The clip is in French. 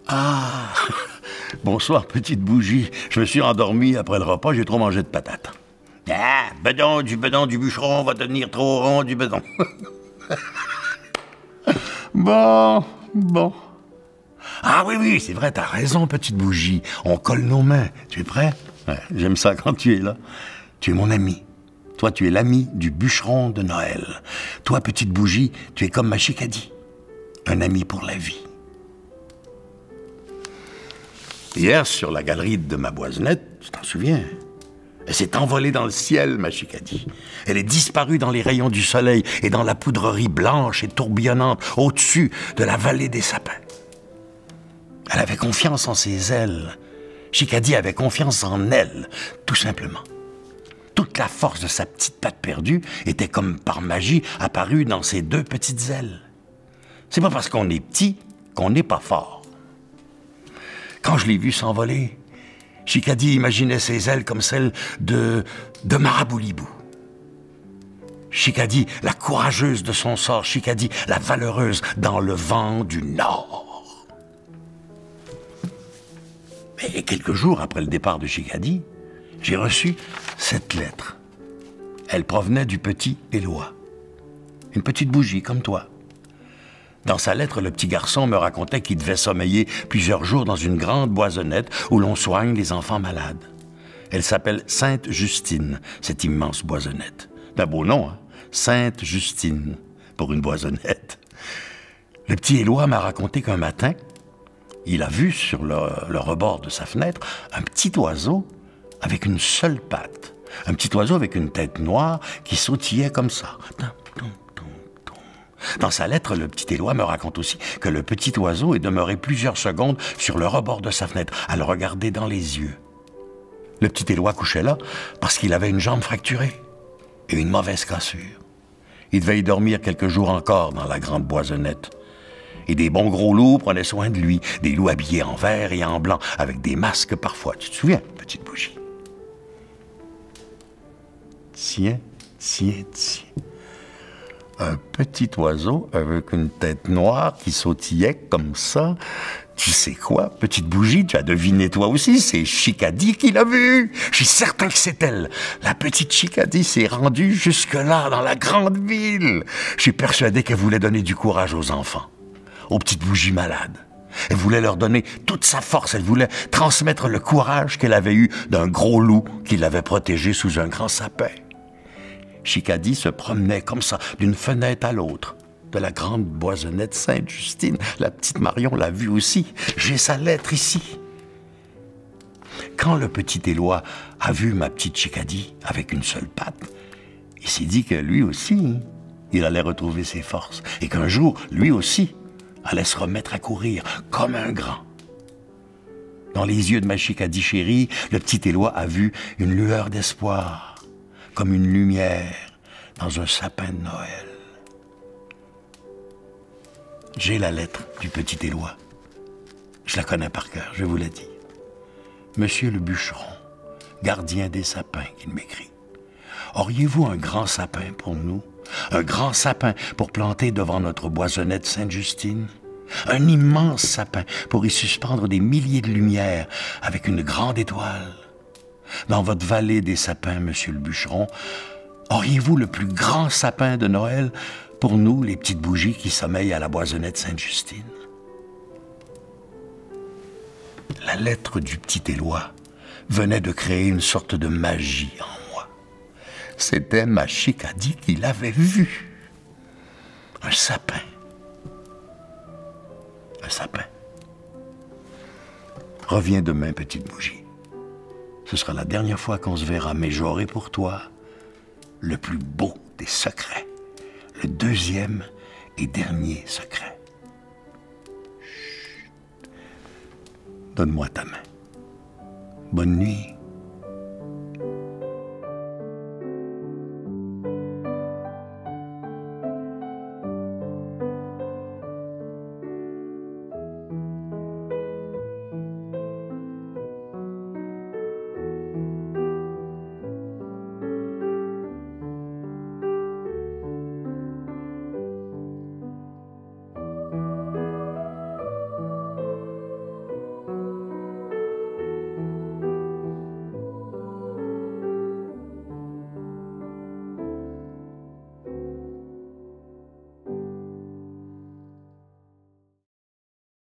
Ah, bonsoir, petite bougie. Je me suis endormi après le repas, j'ai trop mangé de patates. Ah, bedon, du bûcheron va devenir trop rond du bedon. Bon. Ah oui, c'est vrai, t'as raison, petite bougie. On colle nos mains. Tu es prêt? Ouais, j'aime ça quand tu es là. Tu es mon ami. Toi, tu es l'ami du bûcheron de Noël. Toi, petite bougie, tu es comme ma Chicadie. Un ami pour la vie. Hier, sur la galerie de ma Boisonnette, tu t'en souviens? Elle s'est envolée dans le ciel, ma Chicadie. Elle est disparue dans les rayons du soleil et dans la poudrerie blanche et tourbillonnante au-dessus de la vallée des sapins. Elle avait confiance en ses ailes. Chicadie avait confiance en elle, tout simplement. Toute la force de sa petite patte perdue était comme par magie apparue dans ses deux petites ailes. C'est pas parce qu'on est petit qu'on n'est pas fort. Quand je l'ai vue s'envoler, Chicadie imaginait ses ailes comme celles de Maraboulibou. Chicadie, la courageuse de son sort. Chicadie, la valeureuse dans le vent du Nord. Mais quelques jours après le départ de Chicadie, j'ai reçu cette lettre. Elle provenait du petit Éloi. Une petite bougie comme toi. Dans sa lettre, le petit garçon me racontait qu'il devait sommeiller plusieurs jours dans une grande boisonnette où l'on soigne les enfants malades. Elle s'appelle Sainte-Justine, cette immense boisonnette. D'un beau nom, hein? Sainte-Justine, pour une boisonnette. Le petit Éloi m'a raconté qu'un matin, il a vu sur le rebord de sa fenêtre un petit oiseau avec une seule patte. Un petit oiseau avec une tête noire qui sautillait comme ça. Dans sa lettre, le petit Éloi me raconte aussi que le petit oiseau est demeuré plusieurs secondes sur le rebord de sa fenêtre, à le regarder dans les yeux. Le petit Éloi couchait là parce qu'il avait une jambe fracturée et une mauvaise cassure. Il devait y dormir quelques jours encore dans la grande boisonnette. Et des bons gros loups prenaient soin de lui, des loups habillés en vert et en blanc, avec des masques parfois. Tu te souviens, petite bougie? Tiens. Un petit oiseau avec une tête noire qui sautillait comme ça. Tu sais quoi, petite bougie, tu as deviné toi aussi, c'est Chicadie qui l'a vue. Je suis certain que c'est elle. La petite Chicadie s'est rendue jusque-là, dans la grande ville. Je suis persuadé qu'elle voulait donner du courage aux enfants, aux petites bougies malades. Elle voulait leur donner toute sa force. Elle voulait transmettre le courage qu'elle avait eu d'un gros loup qui l'avait protégée sous un grand sapin. Chicadie se promenait comme ça, d'une fenêtre à l'autre, de la grande boisonnette Sainte-Justine. La petite Marion l'a vue aussi. J'ai sa lettre ici. Quand le petit Éloi a vu ma petite Chicadie avec une seule patte, il s'est dit que lui aussi, il allait retrouver ses forces et qu'un jour, lui aussi, allait se remettre à courir comme un grand. Dans les yeux de ma Chicadie chérie, le petit Éloi a vu une lueur d'espoir, comme une lumière dans un sapin de Noël. J'ai la lettre du petit Éloi. Je la connais par cœur, je vous l'ai dit. Monsieur le bûcheron, gardien des sapins, qu'il m'écrit. Auriez-vous un grand sapin pour nous? Un grand sapin pour planter devant notre boisonnette Sainte-Justine? Un immense sapin pour y suspendre des milliers de lumières avec une grande étoile? Dans votre vallée des sapins, monsieur le bûcheron, auriez-vous le plus grand sapin de Noël pour nous, les petites bougies qui sommeillent à la boisonnette Sainte-Justine? La lettre du petit Éloi venait de créer une sorte de magie en moi. C'était ma Chicadie qui l'avait vu. Un sapin. Un sapin. Reviens demain, petite bougie. Ce sera la dernière fois qu'on se verra, mais j'aurai pour toi le plus beau des secrets, le deuxième et dernier secret. Chut. Donne-moi ta main. Bonne nuit.